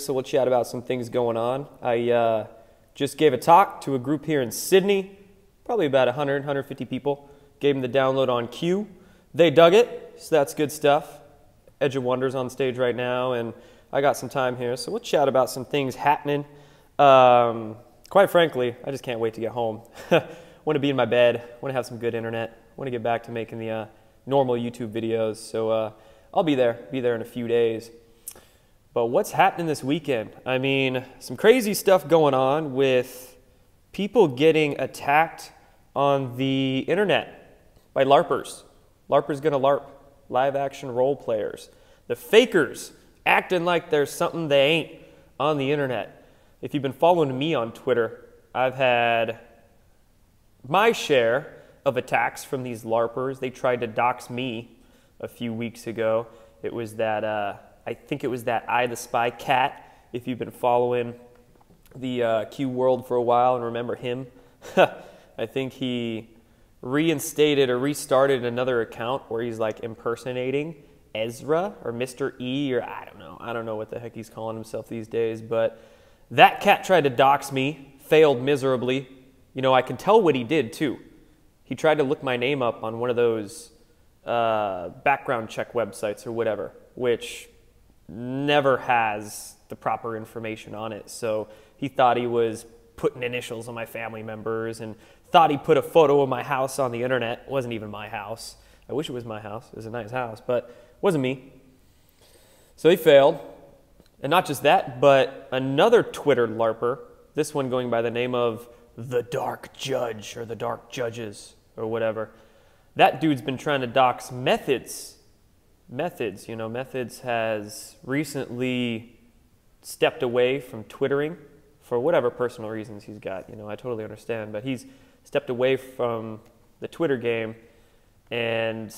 So we'll chat about some things going on. I just gave a talk to a group here in Sydney, probably about 100, 150 people. Gave them the download on cue. They dug it, so that's good stuff. Edge of Wonder's on stage right now, and I got some time here, so we'll chat about some things happening. Quite frankly, I just can't wait to get home. Want to be in my bed, want to have some good internet, want to get back to making the normal YouTube videos, so I'll be there in a few days. But what's happening this weekend? I mean, some crazy stuff going on with people getting attacked on the internet by LARPers. LARPers gonna LARP, live action role players. The fakers acting like there's something they ain't on the internet. If you've been following me on Twitter, I've had my share of attacks from these LARPers. They tried to dox me a few weeks ago. It was that, I think it was that I the Spy cat. If you've been following the Q world for a while and remember him, I think he reinstated or restarted another account where he's like impersonating Ezra or Mr. E or I don't know what the heck he's calling himself these days, but that cat tried to dox me, failed miserably. You know, I can tell what he did too. He tried to look my name up on one of those background check websites or whatever, which never has the proper information on it. So he thought he was putting initials on my family members and thought he put a photo of my house on the internet. It wasn't even my house. I wish it was my house. It was a nice house, but it wasn't me. So he failed. And not just that, but another Twitter LARPer, this one going by the name of The Dark Judge or The Dark Judges or whatever. That dude's been trying to dox Methods. Methods, you know, Methods has recently stepped away from Twittering for whatever personal reasons he's got. You know, I totally understand, but he's stepped away from the Twitter game, and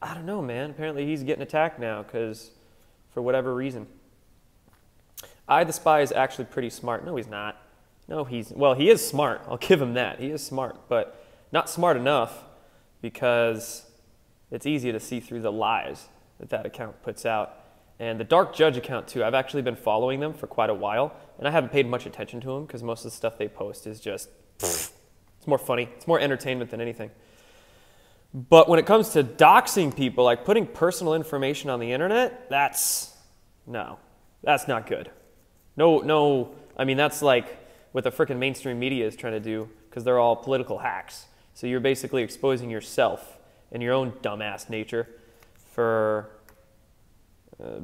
I don't know, man. Apparently he's getting attacked now because for whatever reason. I the Spy is actually pretty smart. No, he's not. No, well, he is smart. I'll give him that. He is smart, but not smart enough because it's easy to see through the lies that account puts out. And the Dark Judge account too, I've actually been following them for quite a while, and I haven't paid much attention to them because most of the stuff they post is just, it's more funny. It's more entertainment than anything. But when it comes to doxing people, like putting personal information on the internet, that's not good. No, I mean, that's like what the frickin' mainstream media is trying to do because they're all political hacks. So you're basically exposing yourself and your own dumbass nature for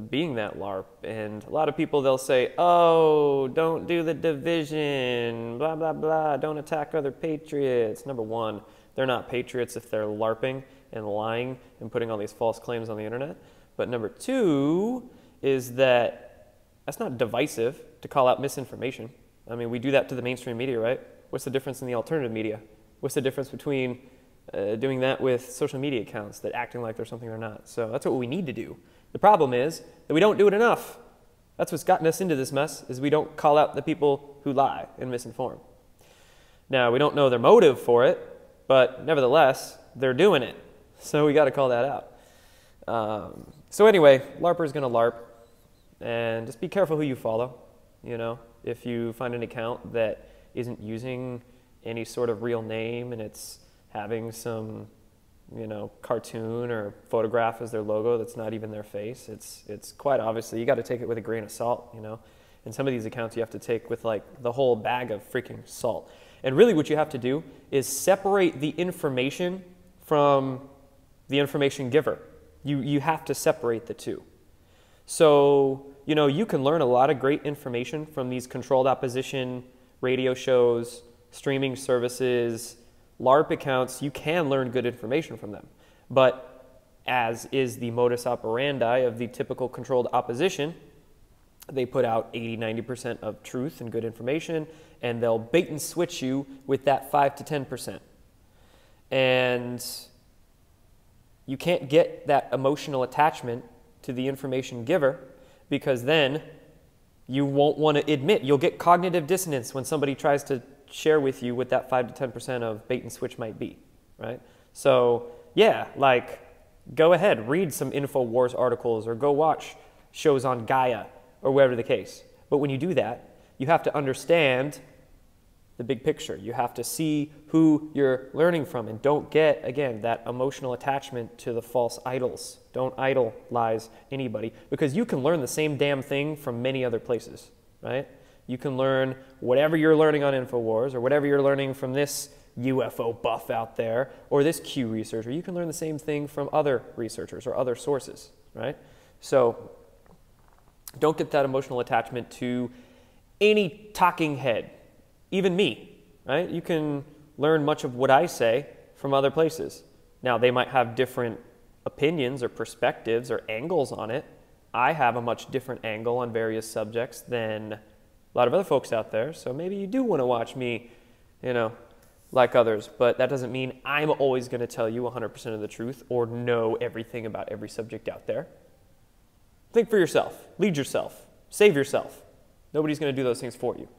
being that LARP. And a lot of people, they'll say, oh, don't do the division, blah, blah, blah, don't attack other patriots. Number one, they're not patriots if they're LARPing and lying and putting all these false claims on the internet. But number two is that that's not divisive to call out misinformation. I mean, we do that to the mainstream media, right? What's the difference in the alternative media? What's the difference between doing that with social media accounts that acting like they're something they're not? So that's what we need to do. The problem is that we don't do it enough. That's what's gotten us into this mess, is we don't call out the people who lie and misinform. Now, we don't know their motive for it, but nevertheless, they're doing it. So we got to call that out. So anyway, LARPer's going to LARP, and just be careful who you follow. You know, if you find an account that isn't using any sort of real name and it's having some, you know, cartoon or photograph as their logo that's not even their face, it's quite obviously, you got to take it with a grain of salt, you know. And some of these accounts you have to take with like the whole bag of freaking salt. And really what you have to do is separate the information from the information giver. You have to separate the two. So, you know, you can learn a lot of great information from these controlled opposition radio shows, streaming services, LARP accounts. You can learn good information from them. But as is the modus operandi of the typical controlled opposition, they put out 80–90% of truth and good information, and they'll bait and switch you with that 5 to 10%. And you can't get that emotional attachment to the information giver because then you won't want to admit. You'll get cognitive dissonance when somebody tries to share with you what that 5 to 10% of bait and switch might be, right? So yeah, like go ahead, read some InfoWars articles or go watch shows on Gaia or whatever the case. But when you do that, you have to understand the big picture. You have to see who you're learning from, and don't get, again, that emotional attachment to the false idols. Don't idolize anybody, because you can learn the same damn thing from many other places, right? You can learn whatever you're learning on InfoWars, or whatever you're learning from this UFO buff out there, or this Q researcher. You can learn the same thing from other researchers or other sources, right? So don't get that emotional attachment to any talking head. Even me, right? You can learn much of what I say from other places. Now, they might have different opinions or perspectives or angles on it. I have a much different angle on various subjects than a lot of other folks out there. So maybe you do want to watch me, like others. But that doesn't mean I'm always going to tell you 100% of the truth or know everything about every subject out there. Think for yourself. Lead yourself. Save yourself. Nobody's going to do those things for you.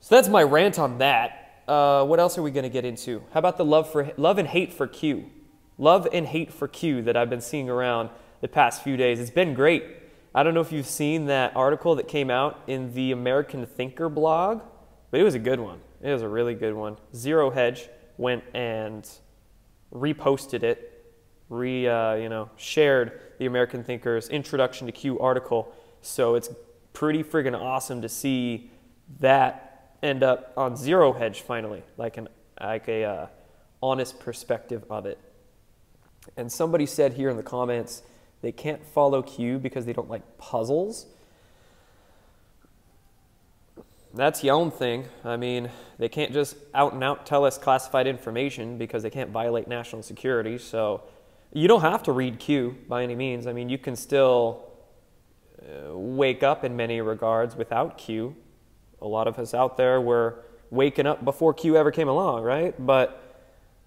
So that's my rant on that. What else are we going to get into? How about the love and hate for Q? Love and hate for Q that I've been seeing around the past few days. It's been great. I don't know if you've seen that article that came out in the American Thinker blog, but it was a good one. It was a really good one. Zero Hedge went and reposted it, shared the American Thinker's Introduction to Q article. So it's pretty friggin' awesome to see that end up on Zero Hedge finally, like a honest perspective of it. And somebody said here in the comments they can't follow Q because they don't like puzzles. That's your own thing. I mean, they can't just out and out tell us classified information because they can't violate national security. So you don't have to read Q by any means. I mean, you can still wake up in many regards without Q. A lot of us out there were waking up before Q ever came along, right? But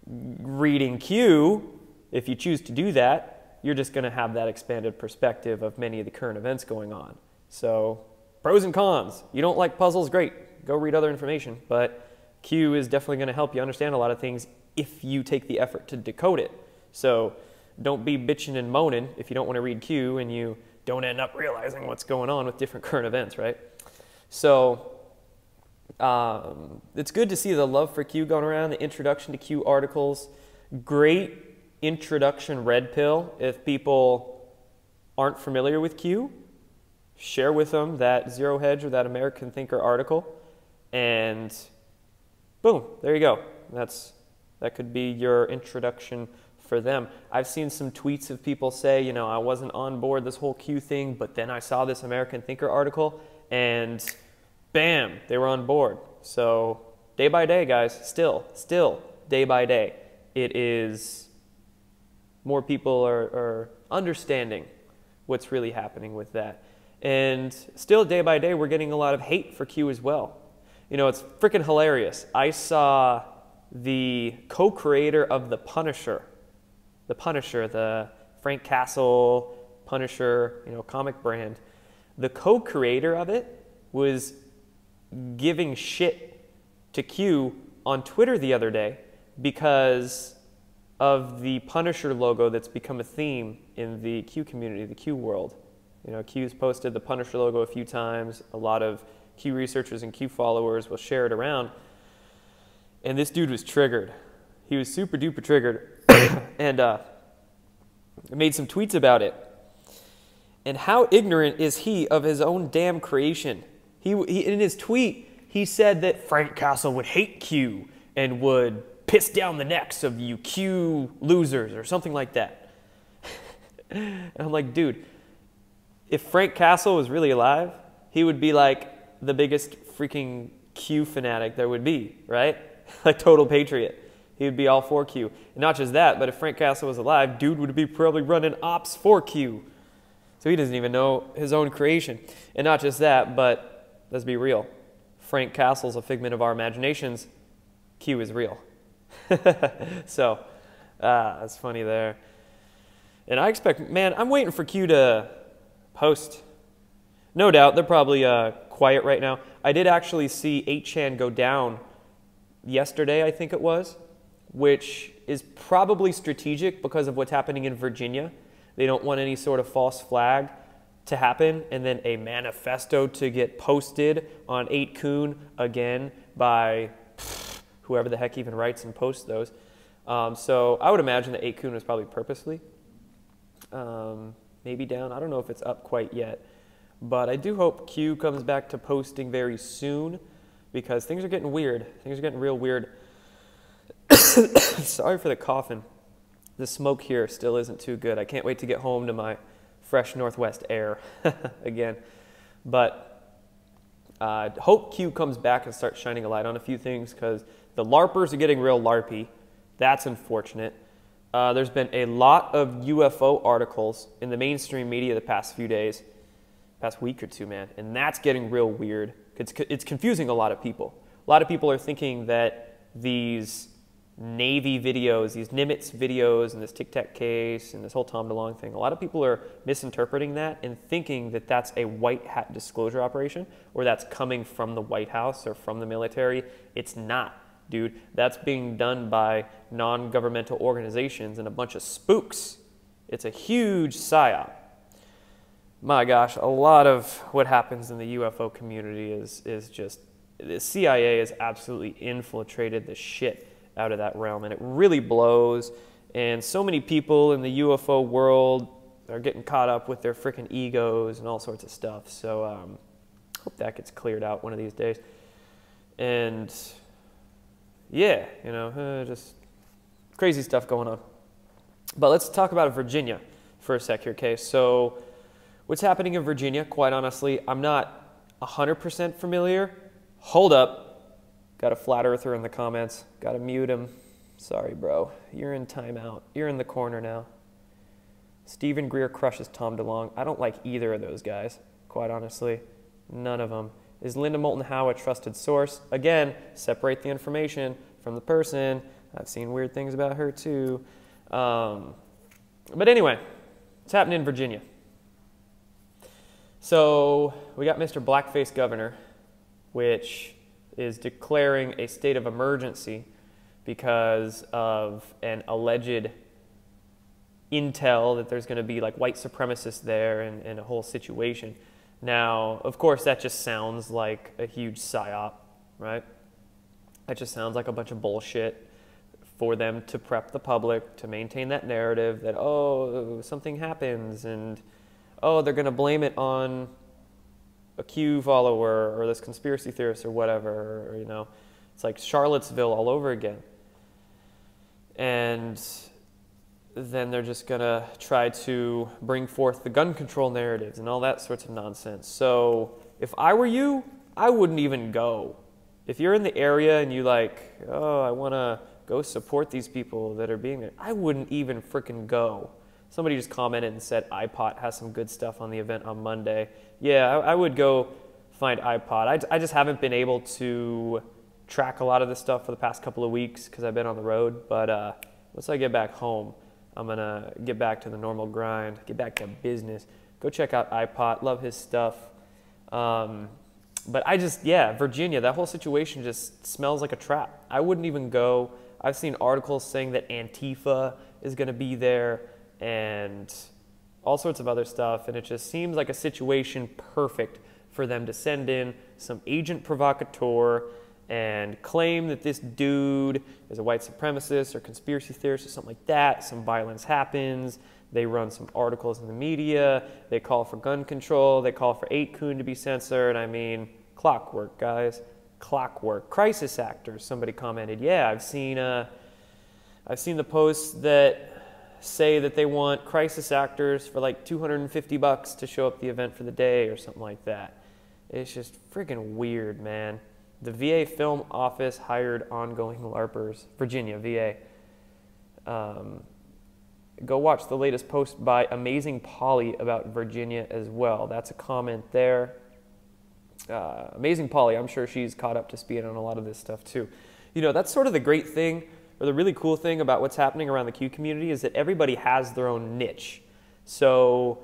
reading Q, if you choose to do that, you're just going to have that expanded perspective of many of the current events going on. So pros and cons. You don't like puzzles, great. Go read other information. But Q is definitely going to help you understand a lot of things if you take the effort to decode it. So don't be bitching and moaning if you don't want to read Q and you don't end up realizing what's going on with different current events, right? So it's good to see the love for Q going around, the Introduction to Q articles. Great introduction red pill. If people aren't familiar with Q, share with them that Zero Hedge or that American Thinker article, and boom, there you go. That could be your introduction for them. I've seen some tweets of people say, I wasn't on board this whole Q thing, but then I saw this American Thinker article, and bam, they were on board. So day by day, guys, still day by day, it is more people are understanding what's really happening with that. And still day by day, we're getting a lot of hate for Q as well. It's freaking hilarious. I saw the co-creator of The Punisher, the Frank Castle Punisher, comic brand. The co-creator of it was giving shit to Q on Twitter the other day because of the Punisher logo that's become a theme in the Q community, the Q world. Q's posted the Punisher logo a few times. A lot of Q researchers and Q followers will share it around. And this dude was triggered. He was super duper triggered and made some tweets about it. And how ignorant is he of his own damn creation? He in his tweet, he said that Frank Castle would hate Q and would piss down the necks of you Q losers or something like that. And I'm like, dude, if Frank Castle was really alive, he would be like the biggest freaking Q fanatic there would be, right? Like total patriot. He would be all for Q. And not just that, but if Frank Castle was alive, dude would be probably running ops for Q. So he doesn't even know his own creation. And not just that, but let's be real. Frank Castle's a figment of our imaginations. Q is real. So, that's funny there. And I expect, man, I'm waiting for Q to post. No doubt, they're probably quiet right now. I did actually see 8chan go down yesterday, I think it was, which is probably strategic because of what's happening in Virginia. They don't want any sort of false flag to happen, and then a manifesto to get posted on 8kun again by whoever the heck even writes and posts those. So I would imagine that 8kun was probably purposely maybe down. I don't know if it's up quite yet, but I do hope Q comes back to posting very soon, because things are getting weird. Things are getting real weird. Sorry for the coughing. The smoke here still isn't too good. I can't wait to get home to my fresh Northwest air again. But hope Q comes back and starts shining a light on a few things, because the LARPers are getting real LARPy. That's unfortunate. There's been a lot of UFO articles in the mainstream media the past few days, past week or two, man, and that's getting real weird. It's confusing a lot of people. A lot of people are thinking that these Navy videos, these Nimitz videos, and this Tic Tac case, and this whole Tom DeLonge thing, a lot of people are misinterpreting that and thinking that that's a white hat disclosure operation, or that's coming from the White House or from the military. It's not, dude. That's being done by non-governmental organizations and a bunch of spooks. It's a huge psyop. My gosh, a lot of what happens in the UFO community is just, the CIA has absolutely infiltrated the shit out of that realm, and it really blows. And so many people in the UFO world are getting caught up with their freaking egos and all sorts of stuff. So hope that gets cleared out one of these days. And yeah, you know, just crazy stuff going on. But let's talk about Virginia for a sec here, okay? So what's happening in Virginia, quite honestly, I'm not 100% familiar. Hold up. Got a flat earther in the comments. Got to mute him. Sorry, bro. You're in timeout. You're in the corner now. Stephen Greer crushes Tom DeLonge. I don't like either of those guys, quite honestly. None of them. Is Linda Moulton Howe a trusted source? Again, separate the information from the person. I've seen weird things about her too. But anyway, what's happening in Virginia? So we got Mr. Blackface Governor, which is declaring a state of emergency because of an alleged intel that there's going to be like white supremacists there and a whole situation. Now, of course, that just sounds like a huge psyop, right? That just sounds like a bunch of bullshit for them to prep the public, to maintain that narrative that, oh, something happens and, oh, they're going to blame it on a Q follower or this conspiracy theorist or whatever, or, you know, it's like Charlottesville all over again. And then they're just gonna try to bring forth the gun control narratives and all that sorts of nonsense. So if I were you, I wouldn't even go. If you're in the area and you like, oh, I wanna go support these people that are being there, I wouldn't even freaking go. Somebody just commented and said iPod has some good stuff on the event on Monday. Yeah, I would go find iPod. I just haven't been able to track a lot of this stuff for the past couple of weeks because I've been on the road. But once I get back home, I'm going to get back to the normal grind, get back to business. Go check out iPod. Love his stuff. But yeah, Virginia, that whole situation just smells like a trap. I wouldn't even go. I've seen articles saying that Antifa is going to be there and all sorts of other stuff, and it just seems like a situation perfect for them to send in some agent provocateur and claim that this dude is a white supremacist or conspiracy theorist or something like that. Some violence happens. They run some articles in the media. They call for gun control. They call for 8kun to be censored. I mean, clockwork, guys. Clockwork. Crisis actors, somebody commented. Yeah, I've seen the posts that say that they want crisis actors for like $250 to show up the event for the day or something like that. It's just freaking weird, man. The VA film office hired ongoing LARPers. Virginia, VA. Go watch the latest post by Amazing Polly about Virginia as well. That's a comment there. Amazing Polly, I'm sure she's caught up to speed on a lot of this stuff too. You know, that's sort of the great thing, or the really cool thing about what's happening around the Q community is that everybody has their own niche. So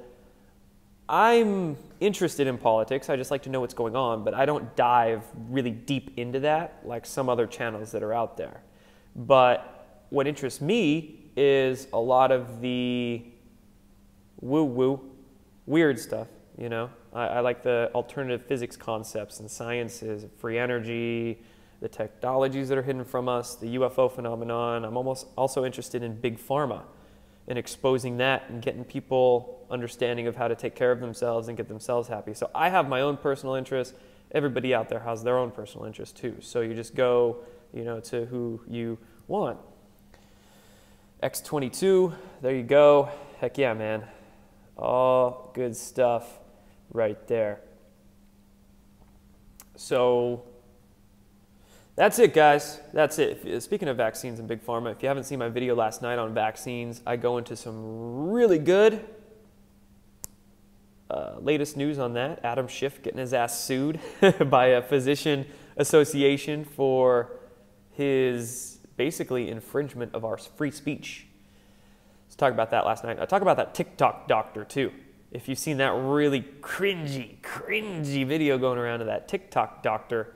I'm interested in politics. I just like to know what's going on, but I don't dive really deep into that like some other channels that are out there. But what interests me is a lot of the woo-woo, weird stuff, you know? I like the alternative physics concepts and sciences, free energy, the technologies that are hidden from us, the UFO phenomenon. I'm also interested in big pharma and exposing that and getting people understanding of how to take care of themselves and get themselves happy. So I have my own personal interests. Everybody out there has their own personal interests too. So you just go, you know, to who you want. X22, there you go. Heck yeah, man. All good stuff right there. So that's it, guys. That's it. Speaking of vaccines and big pharma, if you haven't seen my video last night on vaccines, I go into some really good latest news on that. Adam Schiff getting his ass sued by a physician association for his basically infringement of our free speech. Let's talk about that last night. I talked about that TikTok doctor too. If you've seen that really cringy video going around of that TikTok doctor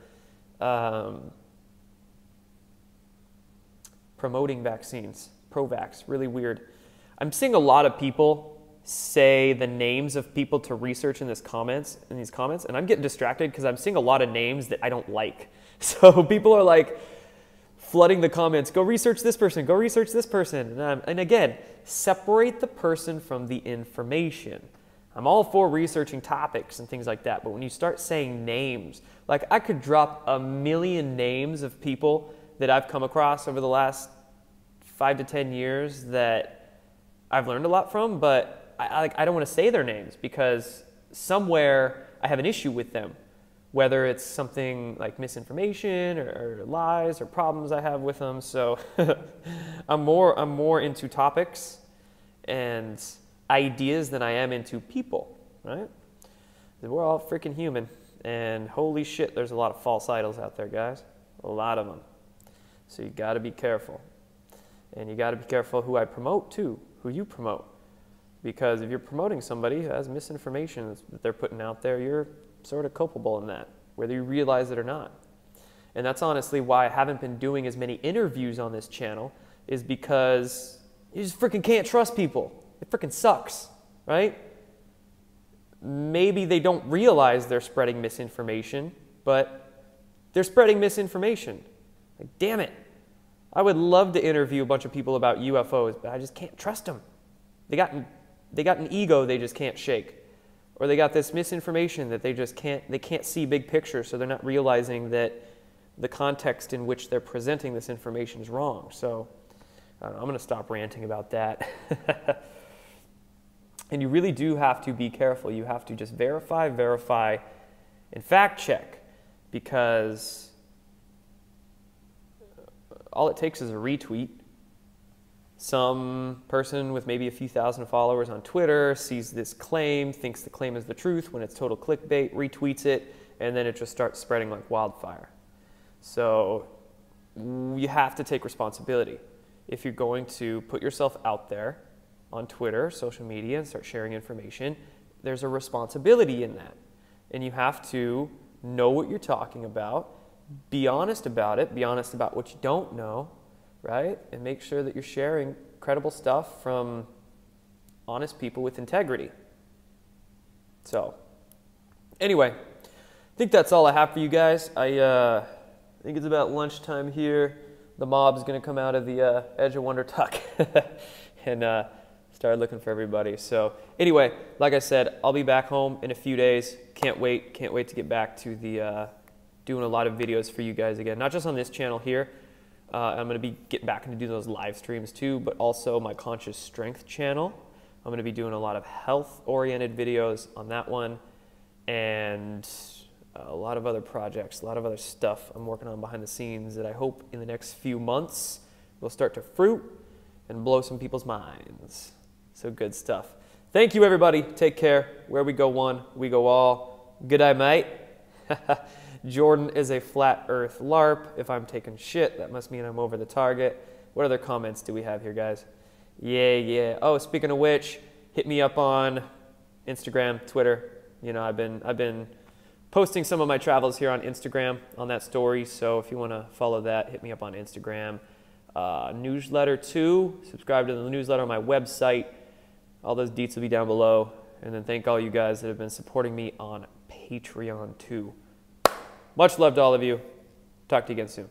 promoting vaccines, pro-vax, really weird. I'm seeing a lot of people say the names of people to research in these comments, and I'm getting distracted because I'm seeing a lot of names that I don't like. So people are like flooding the comments, go research this person, go research this person. And again, separate the person from the information. I'm all for researching topics and things like that, but when you start saying names, like I could drop a million names of people that I've come across over the last 5 to 10 years that I've learned a lot from, but I don't want to say their names because somewhere I have an issue with them, whether it's something like misinformation or lies or problems I have with them. So I'm more into topics and ideas than I am into people, right? We're all freaking human, and holy shit, there's a lot of false idols out there, guys. A lot of them. So you got to be careful. And you got to be careful who I promote too, who you promote. Because if you're promoting somebody who has misinformation that they're putting out there, you're sort of culpable in that, whether you realize it or not. And that's honestly why I haven't been doing as many interviews on this channel, is because you just freaking can't trust people. It freaking sucks, right? Maybe they don't realize they're spreading misinformation, but they're spreading misinformation. Like, damn it. I would love to interview a bunch of people about UFOs, but I just can't trust them. They got an ego they just can't shake. Or they got this misinformation that they can't see big picture, so they're not realizing that the context in which they're presenting this information is wrong. So I don't know, I'm going to stop ranting about that. And you really do have to be careful. You have to just verify, and fact check, because all it takes is a retweet. Some person with maybe a few thousand followers on Twitter sees this claim, thinks the claim is the truth when it's total clickbait, retweets it, and then it just starts spreading like wildfire. So you have to take responsibility. If you're going to put yourself out there on Twitter, social media, and start sharing information, there's a responsibility in that. And you have to know what you're talking about, be honest about it, be honest about what you don't know, right? And make sure that you're sharing credible stuff from honest people with integrity. So, anyway, I think that's all I have for you guys. I think it's about lunchtime here. The mob's going to come out of the Edge of Wonder Tuck and start looking for everybody. So, anyway, like I said, I'll be back home in a few days. Can't wait to get back to the doing a lot of videos for you guys again. Not just on this channel here. I'm going to be getting back into doing those live streams too, but also my Conscious Strength channel. I'm going to be doing a lot of health-oriented videos on that one, and a lot of other projects, a lot of other stuff I'm working on behind the scenes that I hope in the next few months will start to fruit and blow some people's minds. So good stuff. Thank you, everybody. Take care. Where we go one, we go all. Good day, mate. Jordan is a flat earth LARP. If I'm taking shit, that must mean I'm over the target. What other comments do we have here, guys? Yeah. Oh, speaking of which, hit me up on Instagram, Twitter. You know, I've been posting some of my travels here on Instagram on that story. So if you want to follow that, hit me up on Instagram. Newsletter too. Subscribe to the newsletter on my website. All those deets will be down below. And then thank all you guys that have been supporting me on Patreon too. Much love to all of you. Talk to you again soon.